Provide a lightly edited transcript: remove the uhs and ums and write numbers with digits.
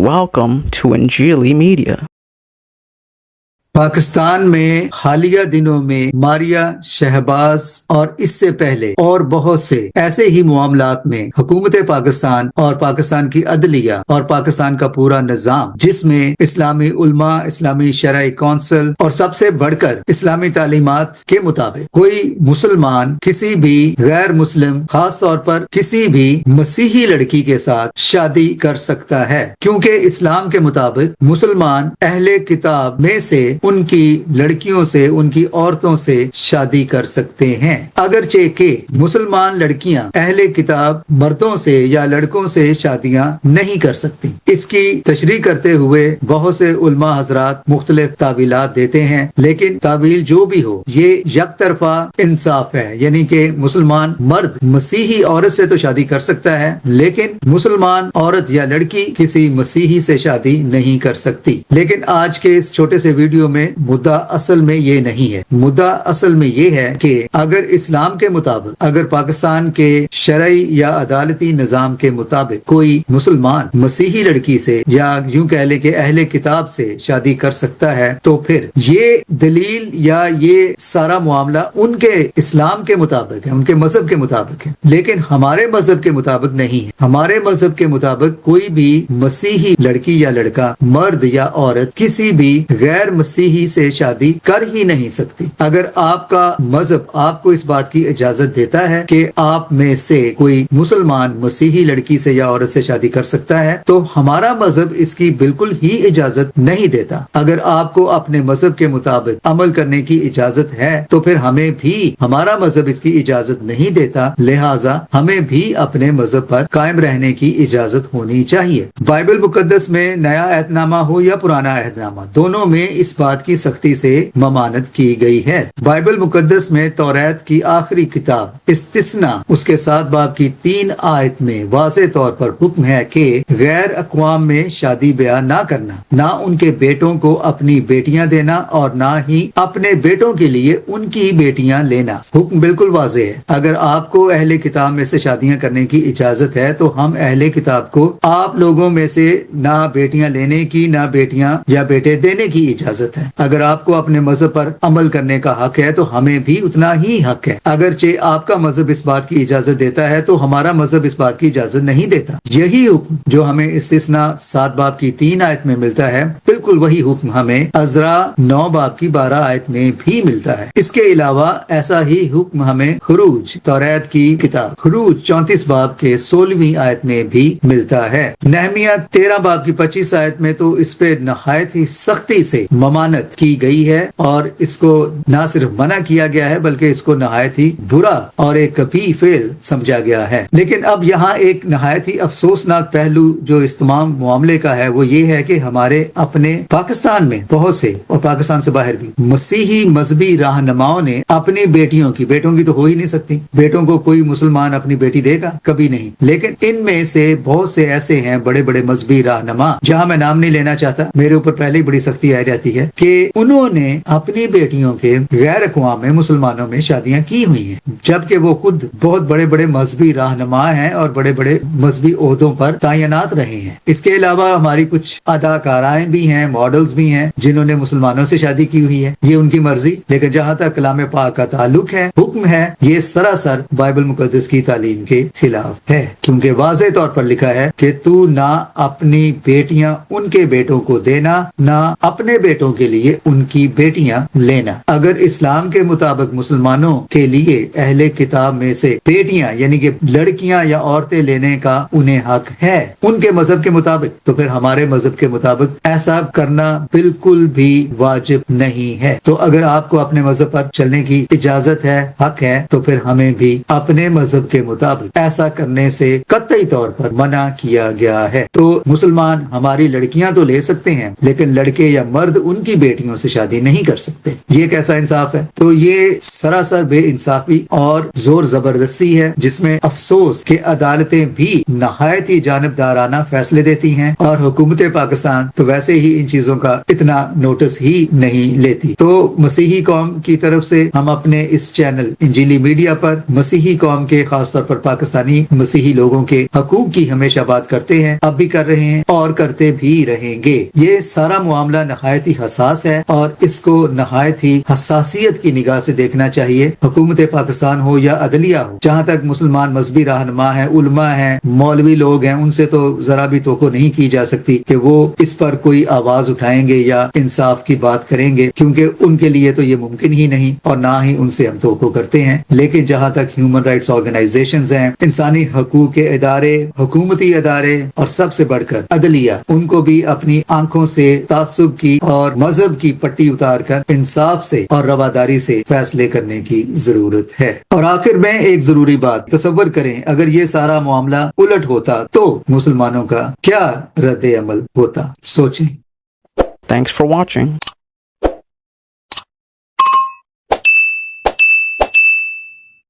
Welcome to Injili Media. Pakistan میں حالیہ دنوں میں ماریہ شہباز اور اس سے پہلے اور بہت سے ایسے ہی معاملات میں حکومت پاکستان اور پاکستان کی عدلیہ اور پاکستان کا پورا نظام، جس میں اسلامی علماء، اسلامی شرعی کونسل اور سب سے بڑھ کر اسلامی تعلیمات کے مطابق کوئی مسلمان کسی بھی غیر مسلم، خاص طور پر کسی بھی مسیحی لڑکی کے ساتھ شادی کر سکتا ہے، کیونکہ اسلام کے مطابق مسلمان اہل کتاب میں سے ان کی لڑکیوں سے، ان کی عورتوں سے شادی کر سکتے ہیں، اگرچہ کہ مسلمان لڑکیاں اہل کتاب مردوں سے یا لڑکوں سے شادیاں نہیں کر سکتی۔ اس کی تشریح کرتے ہوئے بہت سے علماء حضرات مختلف تعویلات دیتے ہیں، لیکن تعویل جو بھی ہو یہ یک طرفہ انصاف ہے، یعنی کہ مسلمان مرد مسیحی عورت سے تو شادی کر سکتا ہے، لیکن مسلمان عورت یا لڑکی کسی مسیحی سے شادی نہیں کر سکتی۔ لیکن آج کے اس چھوٹے سے ویڈیو میں مدعا اصل میں یہ نہیں ہے۔ مدعا اصل میں یہ ہے کہ اگر اسلام کے مطابق، اگر پاکستان کے شرعی یا عدالتی نظام کے مطابق کوئی مسلمان مسیحی لڑکی سے یا یوں کہہ لے کہ اہل کتاب سے شادی کر سکتا ہے، تو پھر یہ دلیل یا یہ سارا معاملہ ان کے اسلام کے مطابق ہے، ان کے مذہب کے مطابق ہے، لیکن ہمارے مذہب کے مطابق نہیں ہے۔ ہمارے مذہب کے مطابق کوئی بھی مسیحی لڑکی یا لڑکا، مرد یا عورت کسی بھی غیر مسیحی سے شادی کر ہی نہیں سکتی۔ اگر آپ کا مذہب آپ کو اس بات کی اجازت دیتا ہے کہ آپ میں سے کوئی مسلمان مسیحی لڑکی سے یا عورت سے شادی کر سکتا ہے، تو ہمارا مذہب اس کی بالکل ہی اجازت نہیں دیتا۔ اگر آپ کو اپنے مذہب کے مطابق عمل کرنے کی اجازت ہے تو پھر ہمیں بھی، ہمارا مذہب اس کی اجازت نہیں دیتا، لہٰذا ہمیں بھی اپنے مذہب پر قائم رہنے کی اجازت ہونی چاہیے۔ بائبل مقدس میں نیا عہد نامہ ہو یا پرانا عہد نامہ، دونوں میں اس بات کی سختی سے ممانت کی گئی ہے۔ بائبل مقدس میں توریت کی آخری کتاب استثنا اس کے 7 باب کی 3 آیت میں واضح طور پر حکم ہے کہ غیر اقوام میں شادی بیاہ نہ کرنا، نہ ان کے بیٹوں کو اپنی بیٹیاں دینا اور نہ ہی اپنے بیٹوں کے لیے ان کی بیٹیاں لینا۔ حکم بالکل واضح ہے۔ اگر آپ کو اہل کتاب میں سے شادیاں کرنے کی اجازت ہے تو ہم اہل کتاب کو آپ لوگوں میں سے نہ بیٹیاں لینے کی، نہ بیٹیاں یا بیٹے دینے کی اجازت ہے۔ اگر آپ کو اپنے مذہب پر عمل کرنے کا حق ہے تو ہمیں بھی اتنا ہی حق ہے۔ اگرچہ آپ کا مذہب اس بات کی اجازت دیتا ہے تو ہمارا مذہب اس بات کی اجازت نہیں دیتا۔ یہی حکم جو ہمیں استثنا 7 باب کی 3 آیت میں ملتا ہے، بالکل وہی حکم ہمیں عزرا 9 باب کی 12 آیت میں بھی ملتا ہے۔ اس کے علاوہ ایسا ہی حکم ہمیں خروج، توریت کی کتاب خروج 34 باب کے 16ویں آیت میں بھی ملتا ہے۔ نہمیہ 13 باب کی 25 آیت میں تو اس پہ نہایت ہی سختی سے ممانت کی گئی ہے، اور اس کو نہ صرف منع کیا گیا ہے بلکہ اس کو نہایت ہی برا اور ایک کبھی فعل سمجھا گیا ہے۔ لیکن اب یہاں ایک نہایت ہی افسوسناک پہلو جو اس تمام معاملے کا ہے وہ یہ ہے کہ ہمارے اپنے پاکستان میں بہت سے، اور پاکستان سے باہر بھی، مسیحی مذہبی رہنماؤں نے اپنی بیٹوں کی تو ہو ہی نہیں سکتی، بیٹوں کو کوئی مسلمان اپنی بیٹی دے گا؟ کبھی نہیں۔ لیکن ان میں سے بہت سے ایسے ہیں بڑے بڑے مذہبی رہنما، جہاں میں نام نہیں لینا چاہتا، میرے اوپر پہلے ہی بڑی سختی آئی جاتی ہے، کہ انہوں نے اپنی بیٹیوں کے غیر اقوام میں مسلمانوں میں شادیاں کی ہوئی ہیں، جبکہ وہ خود بہت بڑے بڑے مذہبی رہنما ہیں اور بڑے بڑے مذہبی عہدوں پر تعینات رہے ہیں۔ اس کے علاوہ ہماری کچھ اداکارائیں بھی ہیں، ماڈلز بھی ہیں، جنہوں نے مسلمانوں سے شادی کی ہوئی ہے، یہ ان کی مرضی۔ لیکن جہاں تک کلام پاک کا تعلق ہے، حکم ہے، یہ سراسر بائبل مقدس کی تعلیم کے خلاف ہے، کیونکہ واضح طور پر لکھا ہے کہ تو نہ اپنی بیٹیاں ان کے بیٹوں کو دینا، نہ اپنے بیٹوں کے لیے ان کی بیٹیاں لینا۔ اگر اسلام کے مطابق مسلمانوں کے لیے اہل کتاب میں سے بیٹیاں یعنی کہ لڑکیاں یا عورتیں لینے کا انہیں حق ہے ان کے مذہب کے مطابق، تو پھر ہمارے مذہب کے مطابق ایسا کرنا بالکل بھی واجب نہیں ہے۔ تو اگر آپ کو اپنے مذہب پر چلنے کی اجازت ہے، حق ہے، تو پھر ہمیں بھی اپنے مذہب کے مطابق ایسا کرنے سے قطعی طور پر منع کیا گیا ہے۔ تو مسلمان ہماری لڑکیاں تو لے سکتے ہیں، لیکن لڑکے یا مرد ان کی بیٹیوں سے شادی نہیں کر سکتے. یہ کیسا انصاف ہے؟ تو یہ سراسر بے انصافی اور زور زبردستی ہے، جس میں افسوس کہ عدالتیں بھی نہایت ہی جانبدارانہ فیصلے دیتی ہیں اور حکومت پاکستان تو ویسے ہی ان چیزوں کا اتنا نوٹس ہی نہیں لیتی. تو مسیحی قوم کی طرف سے ہم اپنے اس چینل انجیلی میڈیا پر مسیحی قوم کے، خاص طور پر پاکستانی مسیحی لوگوں کے حقوق کی ہمیشہ بات کرتے ہیں، اب بھی کر رہے ہیں اور کرتے بھی رہیں گے. یہ سارا معاملہ نہایت ہی حساس ہے اور اس کو نہایت ہی حساسیت کی نگاہ سے دیکھنا چاہیے. حکومت پاکستان ہو یا عدلیہ ہو، جہاں تک مسلمان مذہبی رہنما ہیں، علماء ہیں، مولوی لوگ ہیں، ان سے تو ذرا بھی توقع نہیں کی جا سکتی کہ وہ اس پر کوئی آواز اٹھائیں گے یا انصاف کی بات کریں گے، کیونکہ ان کے لیے تو یہ ممکن ہی نہیں اور نہ ہی ان سے ہم توقع کرتے ہیں. لیکن جہاں تک ہیومن رائٹس آرگنائزیشنز ہیں، انسانی حقوق کے ادارے، حکومتی ادارے اور سب سے بڑھ کر عدلیہ، ان کو بھی اپنی آنکھوں سے تعصب کی اور مذہب کی پٹی اتار کر انصاف سے اور رواداری سے فیصلے کرنے کی ضرورت ہے. اور آخر میں ایک ضروری بات، تصور کریں اگر یہ سارا معاملہ الٹ ہوتا تو مسلمانوں کا کیا رد عمل ہوتا؟ سوچیں. Thanks for watching.